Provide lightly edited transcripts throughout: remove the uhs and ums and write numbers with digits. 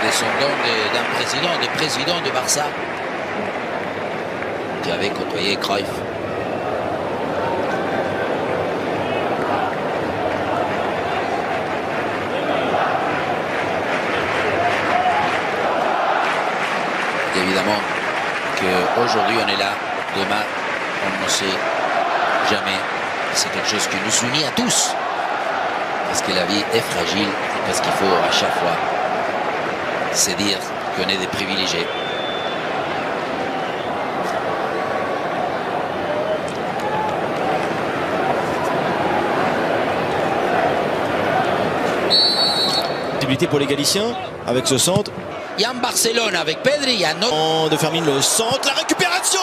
descendant d'un président de Barça qui avait côtoyé Cruyff. Évidemment qu'aujourd'hui on est là, demain on ne sait jamais. C'est quelque chose qui nous unit à tous. Parce que la vie est fragile, et parce qu'il faut à chaque fois se dire qu'on est des privilégiés. Possibilité pour les Galiciens avec ce centre. Il y a un Barcelone avec Pedri, il y a un autre. De Fermin le centre, la récupération.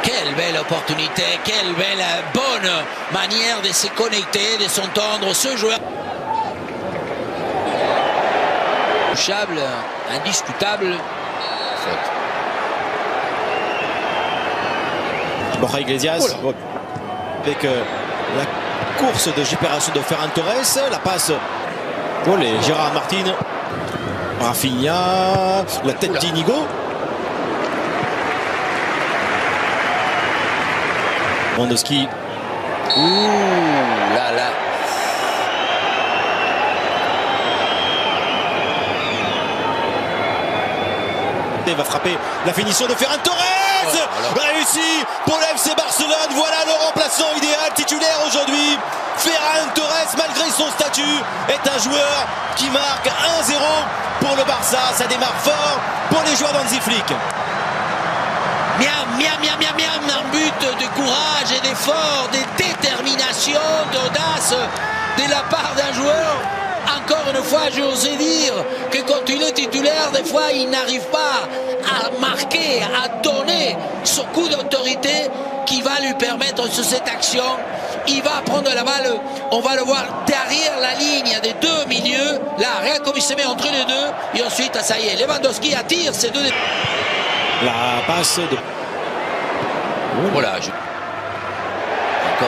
Quelle belle opportunité, quelle belle bonne manière de se connecter, de s'entendre ce joueur. Touchable, indiscutable. Faute. Borja Iglesias avec la course de récupération de Ferran Torres, la passe volée, Gérard Martin, Rafinha, la tête d'Inigo. Lewandowski. Ouh là là. Il va frapper la finition de Ferran Torres. Réussi pour l'FC Barcelone. Voilà le remplaçant idéal titulaire aujourd'hui. Ferran Torres, malgré son statut, est un joueur qui marque 1-0 pour le Barça. Ça démarre fort pour les joueurs d'Hansi Flick. Miam, un but de courage et d'effort, de détermination, d'audace de la part d'un joueur. Encore une fois, j'osais dire que quand il est titulaire, des fois, il n'arrive pas à marquer, à donner ce coup d'autorité qui va lui permettre sur cette action. Il va prendre la balle, on va le voir derrière la ligne des deux milieux. Là, rien comme il se met entre les deux. Et ensuite, ça y est, Lewandowski attire ces deux. La passe de... Voilà. Encore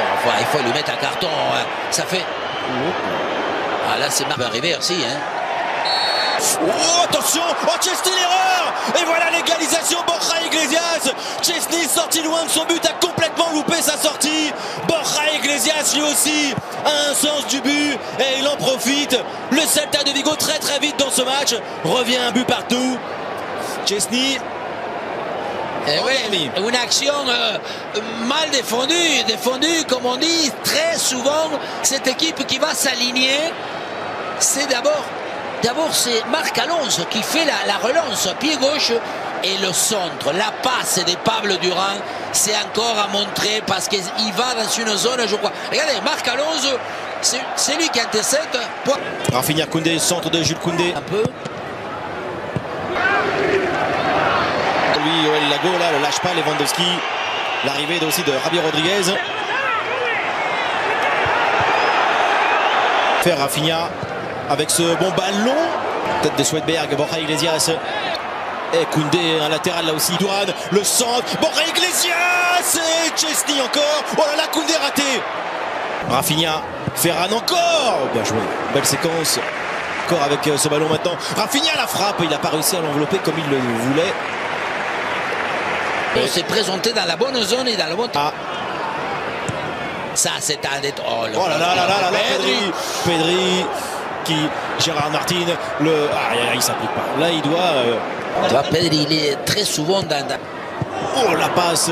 une fois, il faut lui mettre un carton. Ça fait... Ah là, c'est mal arrivé aussi. Oh, attention! Oh, Chesney, l'erreur! Et voilà l'égalisation, Borja Iglesias! Chesney, sorti loin de son but, a complètement loupé sa sortie. Borja Iglesias, lui aussi, a un sens du but et il en profite. Le Celta de Vigo, très vite dans ce match, revient un but partout. Chesney. Oui, une action mal défendue, comme on dit. Très souvent, cette équipe qui va s'aligner, c'est d'abord c'est Marc Alonso qui fait la relance, pied gauche, et le centre, la passe de Pablo Durán, c'est encore à montrer parce qu'il va dans une zone, je crois. Regardez, Marc Alonso, c'est lui qui intercepte. Rafinha, Koundé, centre de Jules Koundé. Un peu. Lui, Joël Lago, là, le lâche pas, Lewandowski. L'arrivée aussi de Javier Rodriguez. Faire Rafinha avec ce bon ballon. Tête de Swedberg, Borja Iglesias. Et Koundé, un latéral là aussi. Durán, le centre. Borja Iglesias et Chesney encore. Oh là là, Koundé raté. Rafinha, Ferran encore. Bien joué. Belle séquence. Encore avec ce ballon maintenant. Rafinha la frappe. Il n'a pas réussi à l'envelopper comme il le voulait. On s'est présenté dans la bonne zone et dans le bon temps. Ça, c'est un des... Oh là là, Pedri qui... Gérard Martin, il s'applique pas. Là, il doit... Tu vois, Pedri, il est très souvent dans... Oh, la passe.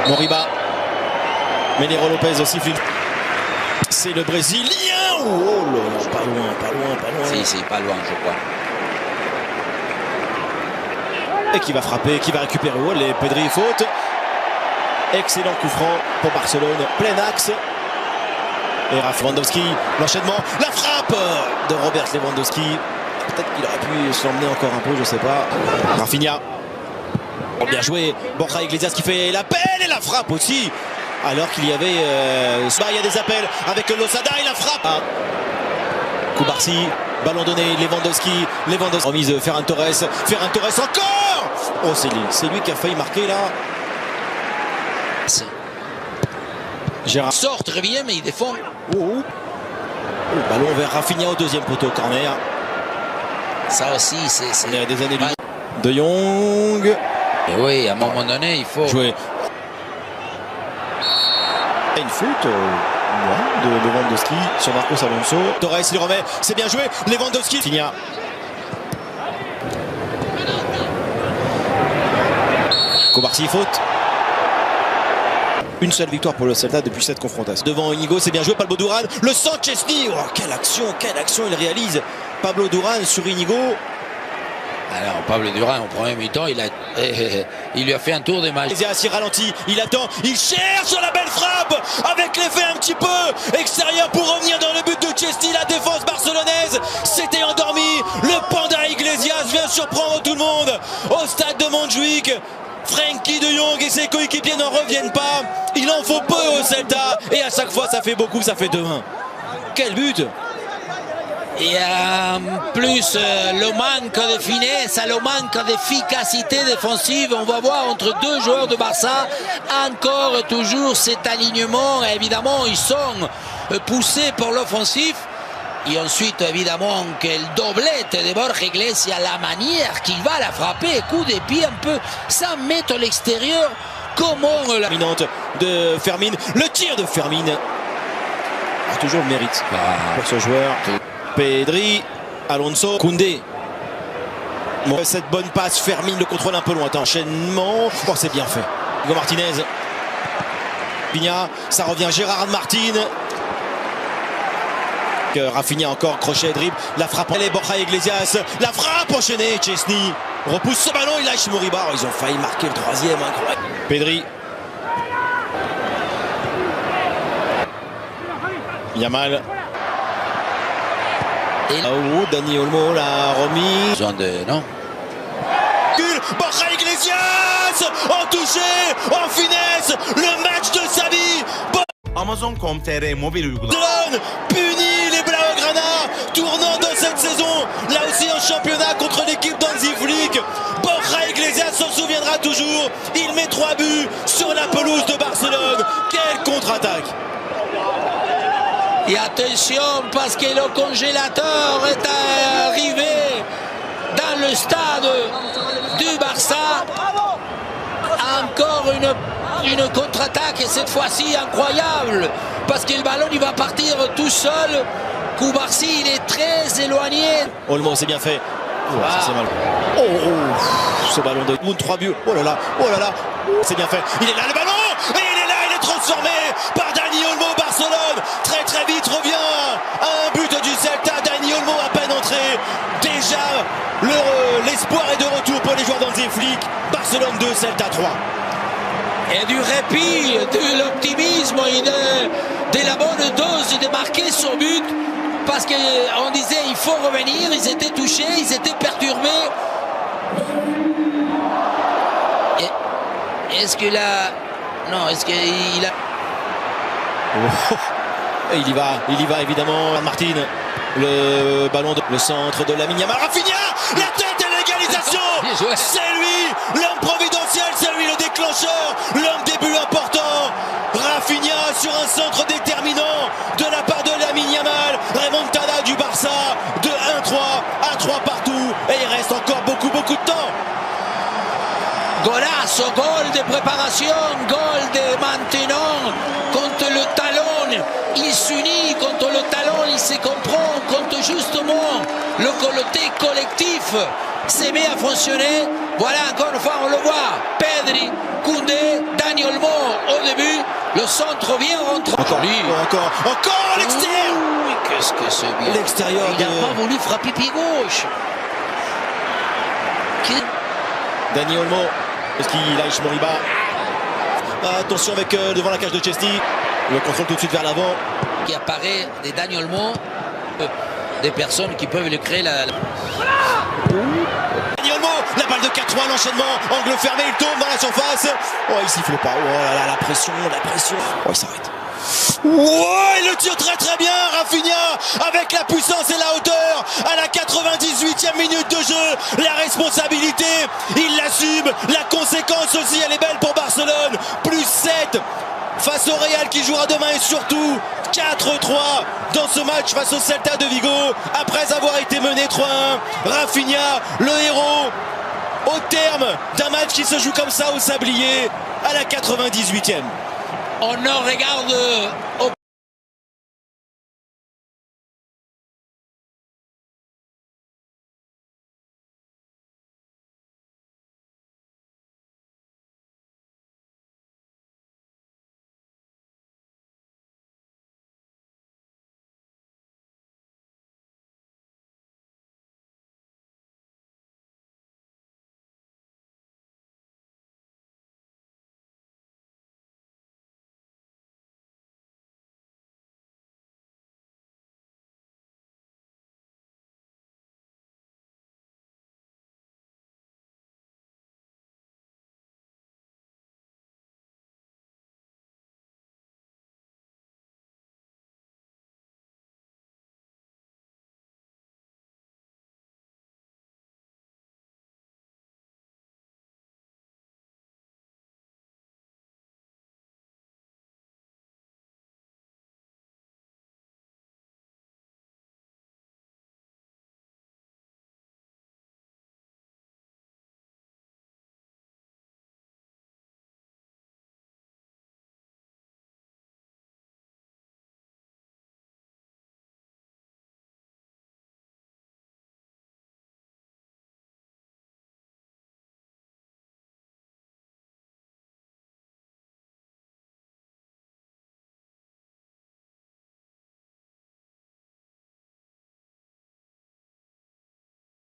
Moriba. Menero Lopez aussi. C'est le Brésilien. Oh là, pas loin. Si, pas loin, je crois. Et qui va frapper, qui va récupérer les Pedri, faute. Excellent coup franc pour Barcelone, plein axe. Et Lewandowski, l'enchaînement, la frappe de Robert Lewandowski. Peut-être qu'il aurait pu se l'emmener encore un peu, je sais pas. Rafinha. Bien joué, Borja Iglesias qui fait l'appel et la frappe aussi. Alors qu'il y avait... il y a des appels avec Losada et la frappe. Koubarsi, ballon donné, Lewandowski. Remise de Ferran Torres encore. Oh, c'est lui qui a failli marquer là. Gérard sort très bien, mais il défend. Ballon vers Rafinha au deuxième poteau, corner. Ça aussi, c'est On est à des années de Jong. Et oui, à un moment donné, il faut jouer. Une faute de Lewandowski sur Marcos Alonso. Torres il remet, c'est bien joué. Lewandowski. Rafinha. Kobarsi, faute. Une seule victoire pour le Celta depuis cette confrontation. Devant Inigo, c'est bien joué. Pablo Duran, le centre Chesney. Oh, quelle action il réalise. Pablo Duran sur Inigo. Alors Pablo Duran au premier mi-temps, il lui a fait un tour des matchs. Il ralentit, il attend, il cherche la belle frappe avec l'effet un petit peu extérieur pour revenir dans le but de Chesney. La défense barcelonaise s'était endormie. Le panda Iglesias vient surprendre tout le monde au stade de Montjuic. Frenkie de Jong et ses coéquipiers n'en reviennent pas. Il en faut peu au Celta et à chaque fois ça fait beaucoup, ça fait 2-1. Quel but! Et en plus, le manque de finesse, le manque d'efficacité défensive, on va voir entre deux joueurs de Barça, encore toujours cet alignement. Évidemment, ils sont poussés pour l'offensif. Et ensuite, évidemment, quel doublette de Borja Iglesias, la manière qu'il va la frapper, coup de pied un peu, sans mettre l'extérieur. Comment la dominante de Fermin, le tir de Fermin. Ah, toujours le mérite pour ce joueur. Pedri, Alonso, Koundé. Cette bonne passe, Fermin le contrôle un peu lointain. Enchaînement, oh, c'est bien fait. Hugo Martinez. Rafinha, ça revient Gérard Martin. Rafinha encore, crochet, dribble, la frappe, elle est Borja Iglesias, la frappe enchaînée, Chesney repousse ce ballon, il lâche Moriba, ils ont failli marquer le troisième, incroyable. Pedri. Yamal. Oh, Dani Olmo l'a remis. Non. Borja Iglesias en touché, en finesse, le match de sa vie. Amazon.com.tr mobil uygulama. Punit les Blaugrana, tournant dans cette saison, là aussi en championnat contre l'équipe d'Hansi Flick. Borja Iglesias s'en souviendra toujours. Il met 3 buts sur la pelouse de Barcelone. Quelle contre-attaque! Et attention parce que le congélateur est arrivé dans le stade du Barça. Encore une contre-attaque et cette fois-ci incroyable parce que le ballon il va partir tout seul. Kobarsi il est très éloigné. Olmo c'est bien fait. Ça c'est mal. Ce ballon de Moon 3 buts. Oh là là. C'est bien fait. Il est là le ballon et il est transformé par Dani Olmo. Barcelone très vite revient à un but du Celta. Dani Olmo à peine entré. Déjà l'espoir est de retour pour les joueurs d'Hansi Flick. Barcelone 2, Celta 3. Et du répit, de l'optimisme et de la bonne dose de marquer son but. Parce qu'on disait il faut revenir, ils étaient touchés, ils étaient perturbés. Est-ce que là... Non, est-ce qu'il a... Et il y va évidemment Martin. Le ballon, le centre de Lamine Yamal. Rafinha, la tête et l'égalisation. C'est lui, l'homme providentiel, c'est lui le déclencheur, l'homme des buts importants. Rafinha sur un centre déterminant de la part de Lamine Yamal. Remontada du Barça de 1-3 à 3 partout. Et il reste encore beaucoup de temps. Golazo, goal de préparation, goal de maintenant. Contre le talon, il s'unit, contre le talon, il se comprend. Contre justement le côté collectif s'est mis à fonctionner. Voilà, encore une fois, on le voit. Pedri, Koundé, Dani Olmo au début. Le centre vient rentrer. Encore l'extérieur. Qu'est-ce que c'est bien. L'extérieur. Il n'a pas voulu frapper pied gauche. Dani Olmo. Est-ce qu'il lâche Moriba? Attention avec devant la cage de Chesney. Le contrôle tout de suite vers l'avant. Qui apparaît des Dani Olmo. Des personnes qui peuvent le créer la... Dani Olmo, la balle de 4-3, l'enchaînement, angle fermé, il tombe dans la surface. Oh, il siffle pas. Oh là là, la pression. Oh, il s'arrête. Oh, il le tire très bien, Rafinha, avec la puissance et la hauteur, à la 98e minute de jeu, la responsabilité, il l'assume, la conséquence aussi, elle est belle pour Barcelone, +7 face au Real qui jouera demain et surtout 4-3 dans ce match face au Celta de Vigo. Après avoir été mené 3-1, Rafinha, le héros, au terme d'un match qui se joue comme ça au sablier à la 98e. On en regarde au